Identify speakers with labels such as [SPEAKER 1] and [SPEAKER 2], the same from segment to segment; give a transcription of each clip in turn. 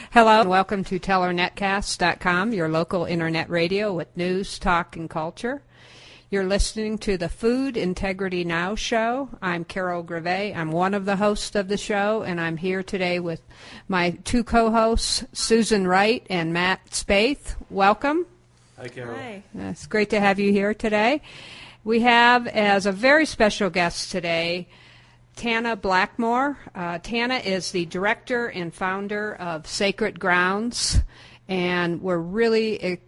[SPEAKER 1] Hello and welcome to TellerNetcast.com, your local internet radio with news, talk, and culture. You're listening to the Food Integrity Now show. I'm Carol Greve. I'm one of the hosts of the show, and I'm here today with my two co-hosts, Susan Wright and Matt Spaeth. Welcome.
[SPEAKER 2] Hi, Carol.
[SPEAKER 3] Hi.
[SPEAKER 1] It's great to have you here today. We have as a very special guest today Tana Blackmore. Tana is the director and founder of Sacred Grounds, and we're really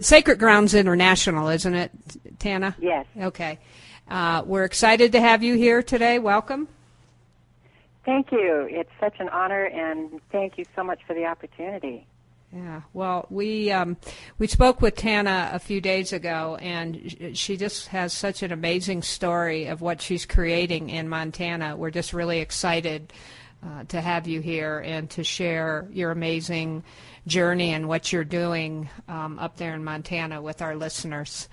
[SPEAKER 1] Sacred Grounds International, isn't it, Tana?
[SPEAKER 3] Yes.
[SPEAKER 1] Okay. We're excited to have you here today. Welcome.
[SPEAKER 3] Thank you. It's such an honor, and thank you so much for the opportunity.
[SPEAKER 1] Yeah, well, we spoke with Tana a few days ago, and she just has such an amazing story of what she's creating in Montana. We're just really excited to have you here and to share your amazing journey and what you're doing up there in Montana with our listeners.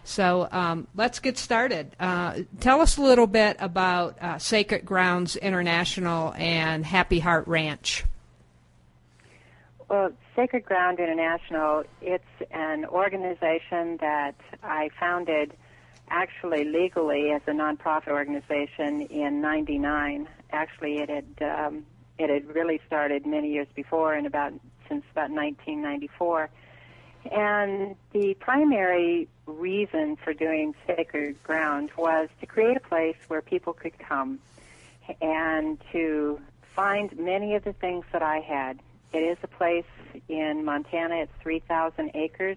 [SPEAKER 1] So let's get started. Tell us a little bit about Sacred Grounds International and Happy Heart Ranch.
[SPEAKER 3] Well, Sacred Ground International, it's an organization that I founded actually legally as a nonprofit organization in '99. Actually, it had really started many years before, since about 1994. And the primary reason for doing Sacred Ground was to create a place where people could come and to find many of the things that I had. It is a place in Montana. It's 3,000 acres,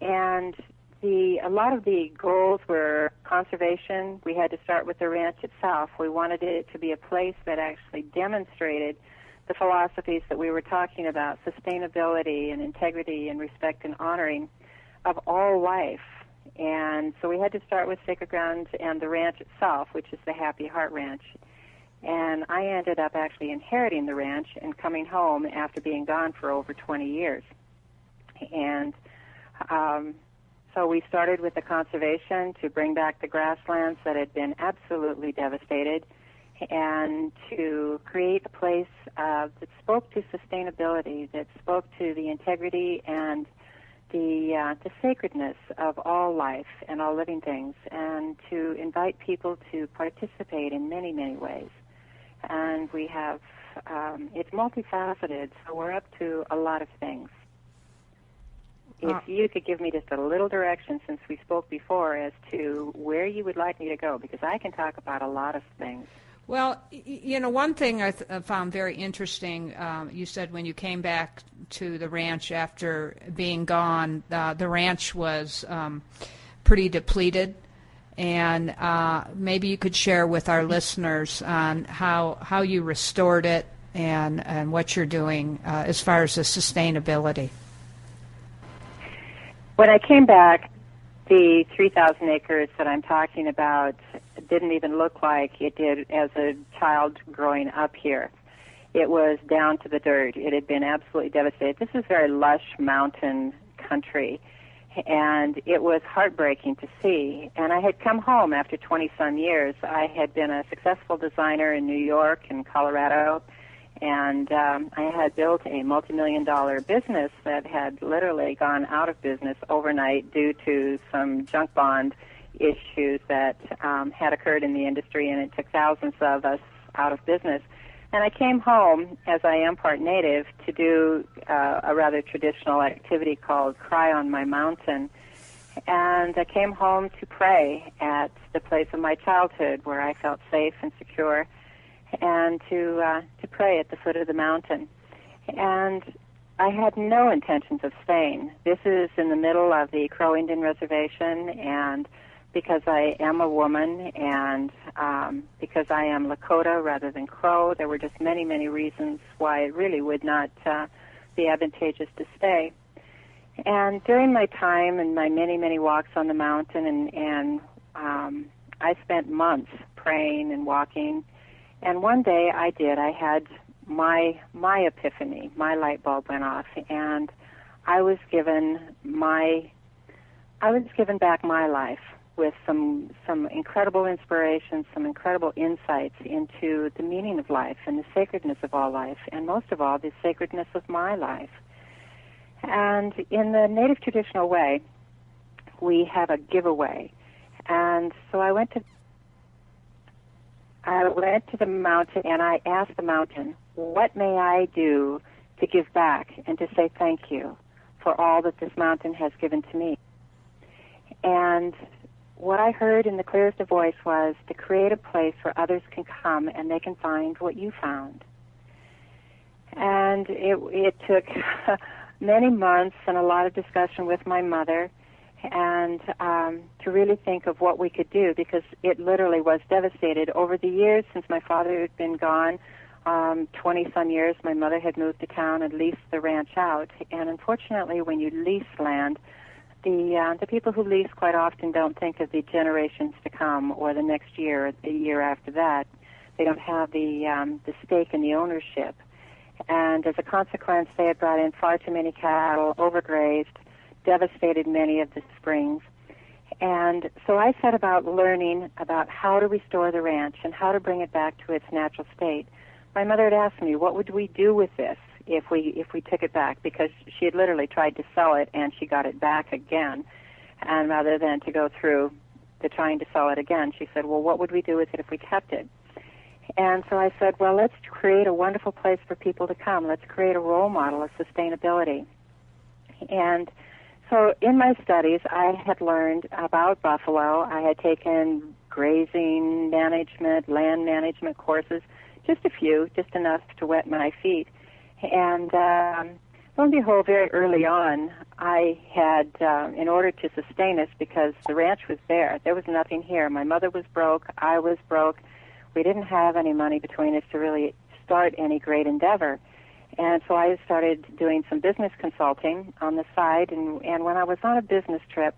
[SPEAKER 3] and a lot of the goals were conservation. We had to start with the ranch itself. We wanted it to be a place that actually demonstrated the philosophies that we were talking about: sustainability and integrity and respect and honoring of all life. And so we had to start with Sacred Ground and the ranch itself, which is the Happy Heart Ranch. And I ended up actually inheriting the ranch and coming home after being gone for over 20 years. And so we started with the conservation to bring back the grasslands that had been absolutely devastated and to create a place that spoke to sustainability, that spoke to the integrity and the sacredness of all life and all living things, and to invite people to participate in many, many ways. And we have, it's multifaceted, so we're up to a lot of things. If you could give me just a little direction, since we spoke before, as to where you would like me to go, because I can talk about a lot of things.
[SPEAKER 1] Well, one thing I found very interesting, you said when you came back to the ranch after being gone, the ranch was pretty depleted. And maybe you could share with our listeners on how you restored it and what you're doing as far as the sustainability.
[SPEAKER 3] When I came back, the 3,000 acres that I'm talking about didn't even look like it did as a child growing up here. It was down to the dirt. It had been absolutely devastated. This is very lush mountain country, and it was heartbreaking to see. And I had come home after 20-some years. I had been a successful designer in New York and Colorado, and I had built a multi-million-dollar business that had literally gone out of business overnight due to some junk bond issues that had occurred in the industry, and it took thousands of us out of business. And I came home, as I am part native, to do a rather traditional activity called Cry on My Mountain. And I came home to pray at the place of my childhood where I felt safe and secure, and to pray at the foot of the mountain. And I had no intentions of staying. This is in the middle of the Crow Indian Reservation, and because I am a woman and because I am Lakota rather than Crow, there were just many, many reasons why it really would not be advantageous to stay. And during my time and my many, many walks on the mountain, and I spent months praying and walking. And one day I had my epiphany, my light bulb went off, and I was given back my life. with some incredible inspiration, some incredible insights into the meaning of life and the sacredness of all life, and most of all, the sacredness of my life. And in the Native traditional way, we have a giveaway. And so I went to the mountain and I asked the mountain, what may I do to give back and to say thank you for all that this mountain has given to me? And what I heard in the clearest of voice was to create a place where others can come and they can find what you found. And it took many months and a lot of discussion with my mother and to really think of what we could do, because it literally was devastated. Over the years, since my father had been gone, 20-some years, my mother had moved to town and leased the ranch out. And unfortunately, when you lease land, the people who lease quite often don't think of the generations to come or the next year or the year after that. They don't have the stake in the ownership. And as a consequence, they had brought in far too many cattle, overgrazed, devastated many of the springs. And so I set about learning about how to restore the ranch and how to bring it back to its natural state. My mother had asked me, what would we do with this if we took it back? Because she had literally tried to sell it and she got it back again. And rather than to go through the trying to sell it again, she said, well, what would we do with it if we kept it? And so I said, well, let's create a wonderful place for people to come. Let's create a role model of sustainability. And so in my studies, I had learned about buffalo. I had taken grazing management, land management courses, just a few, just enough to wet my feet. And lo and behold, very early on, I had, in order to sustain us, because the ranch was there was nothing here. My mother was broke. I was broke. We didn't have any money between us to really start any great endeavor. And so I started doing some business consulting on the side, and when I was on a business trip,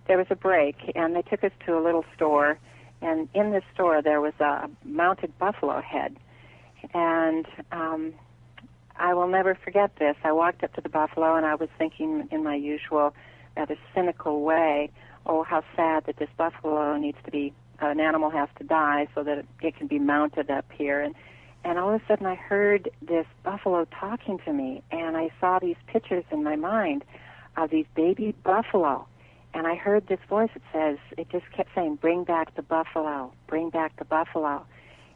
[SPEAKER 3] there was a break, and they took us to a little store, and in this store there was a mounted buffalo head. And I will never forget this. I walked up to the buffalo, and I was thinking in my usual rather cynical way, oh, how sad that this buffalo needs to be, an animal has to die so that it can be mounted up here. And all of a sudden I heard this buffalo talking to me, and I saw these pictures in my mind of these baby buffalo. And I heard this voice that says, it just kept saying, bring back the buffalo, bring back the buffalo.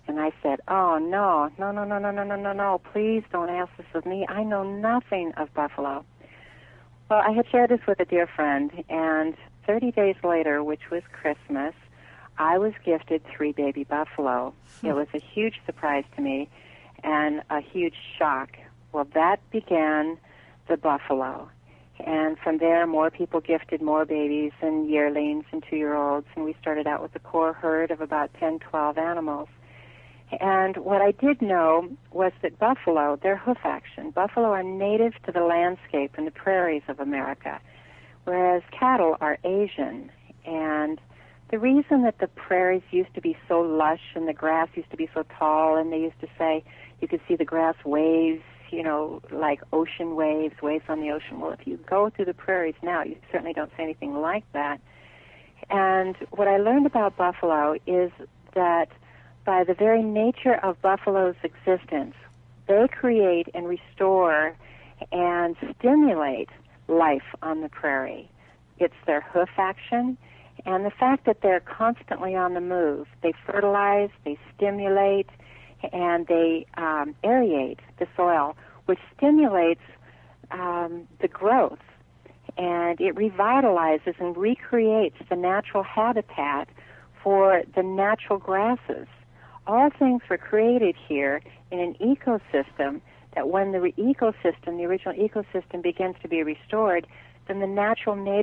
[SPEAKER 3] And I said, oh, no, please don't ask this of me. I know nothing of buffalo. Well, I had shared this with a dear friend, and 30 days later, which was Christmas, I was gifted 3 baby buffalo. It was a huge surprise to me and a huge shock. Well, that began the buffalo. And from there, more people gifted more babies and yearlings and 2-year-olds, and we started out with a core herd of about 10, 12 animals. And what I did know was that buffalo, their hoof action, buffalo are native to the landscape and the prairies of America, whereas cattle are Asian. And the reason that the prairies used to be so lush and the grass used to be so tall, and they used to say you could see the grass waves, like ocean waves on the ocean. Well, if you go through the prairies now, you certainly don't see anything like that. And what I learned about buffalo is that by the very nature of buffalo's existence, they create and restore and stimulate life on the prairie. It's their hoof action, and the fact that they're constantly on the move. They fertilize, they stimulate, and they aerate the soil, which stimulates the growth, and it revitalizes and recreates the natural habitat for the natural grasses. All things were created here in an ecosystem that when the original ecosystem begins to be restored, then the natural native